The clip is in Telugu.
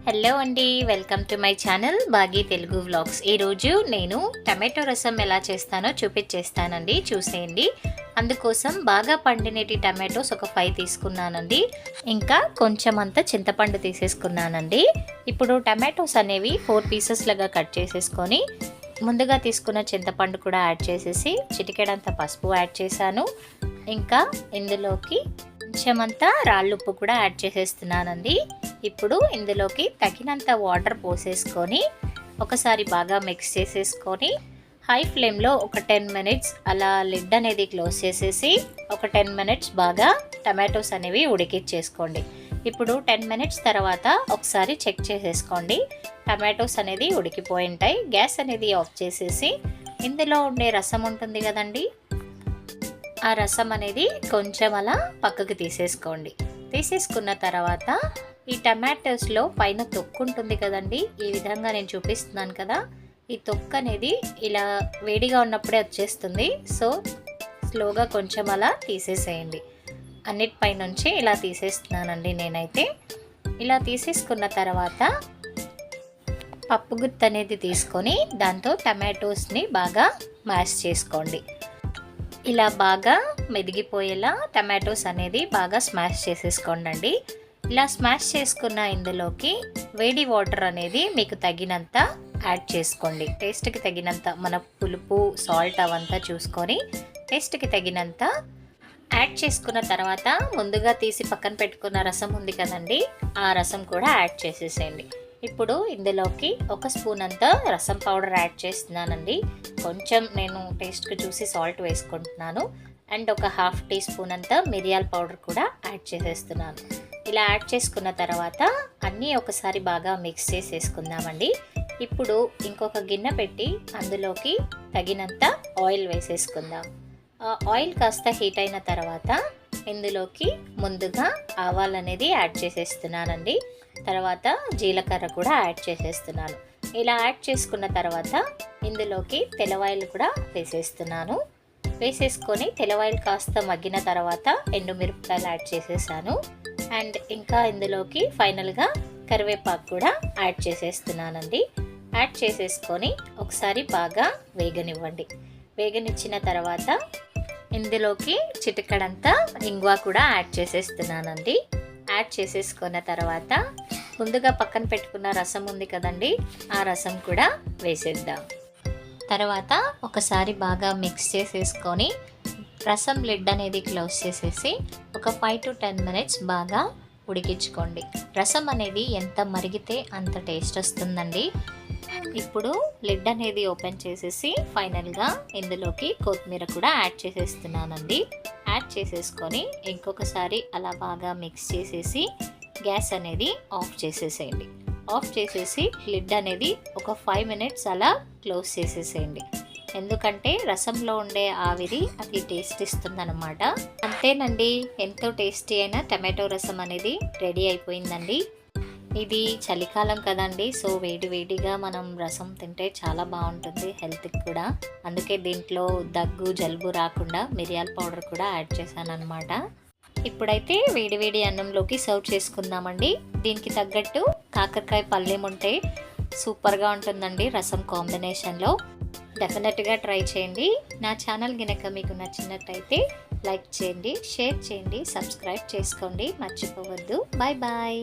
హలో అండి, welcome to my channel Baaghi Telugu vlogs. ఈరోజు నేను టమాటో రసం ఎలా చేస్తానో చూపించేస్తానండి, చూసేయండి. అందుకోసం బాగా పండినటి టమాటోస్ ఒక 5 తీసుకున్నానండి. ఇంకా కొంచెం అంత చింతపండు తీసేసుకున్నానండి. ఇప్పుడు టమాటోస్ అనేవి 4 పీసెస్ లాగా కట్ చేసేసుకొని ముందుగా తీసుకున్న చింతపండు కూడా యాడ్ చేసేసి చిటికెడంత పసుపు యాడ్ చేశాను. ఇంకా ఇందులోకి కొంచెమంతా రాళ్ళుప్పు కూడా యాడ్ చేసేస్తున్నానండి. ఇప్పుడు ఇందులోకి తగినంత వాటర్ పోసేసుకొని ఒకసారి బాగా మిక్స్ చేసేసుకొని హై ఫ్లేమ్లో ఒక 10 మినిట్స్ అలా లిడ్ అనేది క్లోజ్ చేసేసి ఒక 10 మినిట్స్ బాగా టమాటోస్ అనేవి ఉడికిచ్చేసుకోండి. ఇప్పుడు 10 మినిట్స్ తర్వాత ఒకసారి చెక్ చేసేసుకోండి. టమాటోస్ అనేది ఉడికిపోయి ఉంటాయి. గ్యాస్ అనేది ఆఫ్ చేసేసి ఇందులో ఉండే రసం ఉంటుంది కదండి, ఆ రసం అనేది కొంచెం అలా పక్కకు తీసేసుకోండి. తీసేసుకున్న తర్వాత ఈ టమాటోస్లో పైన తొక్కు ఉంటుంది కదండి, ఈ విధంగా నేను చూపిస్తున్నాను కదా, ఈ తొక్కు అనేది ఇలా వేడిగా ఉన్నప్పుడే వచ్చేస్తుంది. సో స్లోగా కొంచెం అలా తీసేసేయండి. అన్నిటిపై నుంచి ఇలా తీసేస్తున్నానండి నేనైతే. ఇలా తీసేసుకున్న తర్వాత పప్పు గుత్తి అనేది తీసుకొని దాంతో టమాటోస్ని బాగా మ్యాష్ చేసుకోండి. ఇలా బాగా మెదిగిపోయేలా టమాటోస్ అనేది బాగా స్మాష్ చేసేసుకోండి. ఇలా స్మాష్ చేసుకున్న ఇందులోకి వేడి వాటర్ అనేది మీకు తగినంత యాడ్ చేసుకోండి. టేస్ట్కి తగినంత, మన పులుపు సాల్ట్ అవంతా చూసుకొని టేస్ట్కి తగినంత యాడ్ చేసుకున్న తర్వాత ముందుగా తీసి పక్కన పెట్టుకున్న రసం ఉంది కదండి, ఆ రసం కూడా యాడ్ చేసేసేయండి. ఇప్పుడు ఇందులోకి 1 స్పూన్ అంతా రసం పౌడర్ యాడ్ చేస్తున్నానండి. కొంచెం నేను టేస్ట్కి చూసి సాల్ట్ వేసుకుంటున్నాను. అండ్ ఒక 1/2 టీ స్పూన్ అంతా మిరియాల పౌడర్ కూడా యాడ్ చేసేస్తున్నాను. ఇలా యాడ్ చేసుకున్న తర్వాత అన్నీ ఒకసారి బాగా మిక్స్ చేసేసుకుందామండి. ఇప్పుడు ఇంకొక గిన్నె పెట్టి అందులోకి తగినంత ఆయిల్ వేసేసుకుందాం. ఆయిల్ కాస్త హీట్ అయిన తర్వాత ఇందులోకి ముందుగా ఆవాలు అనేది యాడ్ చేసేస్తున్నానండి. తర్వాత జీలకర్ర కూడా యాడ్ చేసేస్తున్నాను. ఇలా యాడ్ చేసుకున్న తర్వాత ఇందులోకి తెల్లవాయిలు కూడా వేసేస్తున్నాను. వేసేసుకొని తెల్లవాయిలు కాస్త మగ్గిన తర్వాత ఎండుమిరపకాయలు యాడ్ చేసేసాను. అండ్ ఇంకా ఇందులోకి ఫైనల్గా కరివేపాకు కూడా యాడ్ చేసేస్తున్నానండి. యాడ్ చేసేసుకొని ఒకసారి బాగా వేగనివ్వండి. వేగనిచ్చిన తర్వాత ఇందులోకి చిటికెడంతా ఇంగువ కూడా యాడ్ చేసేస్తున్నానండి. యాడ్ చేసేసుకున్న తర్వాత ముందుగా పక్కన పెట్టుకున్న రసం ఉంది కదండి, ఆ రసం కూడా వేసేద్దాం. తర్వాత ఒకసారి బాగా మిక్స్ చేసేసుకొని రసం లిడ్ అనేది క్లోజ్ చేసేసి ఒక 5 to 10 మినిట్స్ బాగా ఉడికించుకోండి. రసం అనేది ఎంత మరిగితే అంత టేస్ట్ వస్తుందండి. ఇప్పుడు లిడ్ అనేది ఓపెన్ చేసేసి ఫైనల్గా ఇందులోకి కొత్తిమీర కూడా యాడ్ చేసేస్తున్నానండి. యాడ్ చేసేసుకొని ఇంకొకసారి అలా బాగా మిక్స్ చేసేసి గ్యాస్ అనేది ఆఫ్ చేసేసేయండి. ఆఫ్ చేసేసి లిడ్ అనేది ఒక 5 మినిట్స్ అలా క్లోజ్ చేసేసేయండి. ఎందుకంటే రసంలో ఉండే ఆవిరి అది టేస్ట్ ఇస్తుందన్నమాట. అంతేనండి, ఎంతో టేస్టీ అయిన టమాటో రసం అనేది రెడీ అయిపోయిందండి. ఇది చలికాలం కదండి, సో వేడిగా మనం రసం తింటే చాలా బాగుంటుంది హెల్త్కి కూడా. అందుకే దీంట్లో దగ్గు జలుబు రాకుండా మిరియాల పౌడర్ కూడా యాడ్ చేశాను అనమాట. ఇప్పుడైతే వేడి అన్నంలోకి సర్వ్ చేసుకుందామండి. దీనికి తగ్గట్టు కాకరకాయ పల్లెం ఉంటే సూపర్గా ఉంటుందండి రసం కాంబినేషన్లో. డెఫినెట్గా ట్రై చేయండి. నా ఛానల్ గినక మీకు నచ్చినట్టయితే లైక్ చేయండి, షేర్ చేయండి, సబ్స్క్రైబ్ చేసుకోండి, మర్చిపోవద్దు. Bye bye.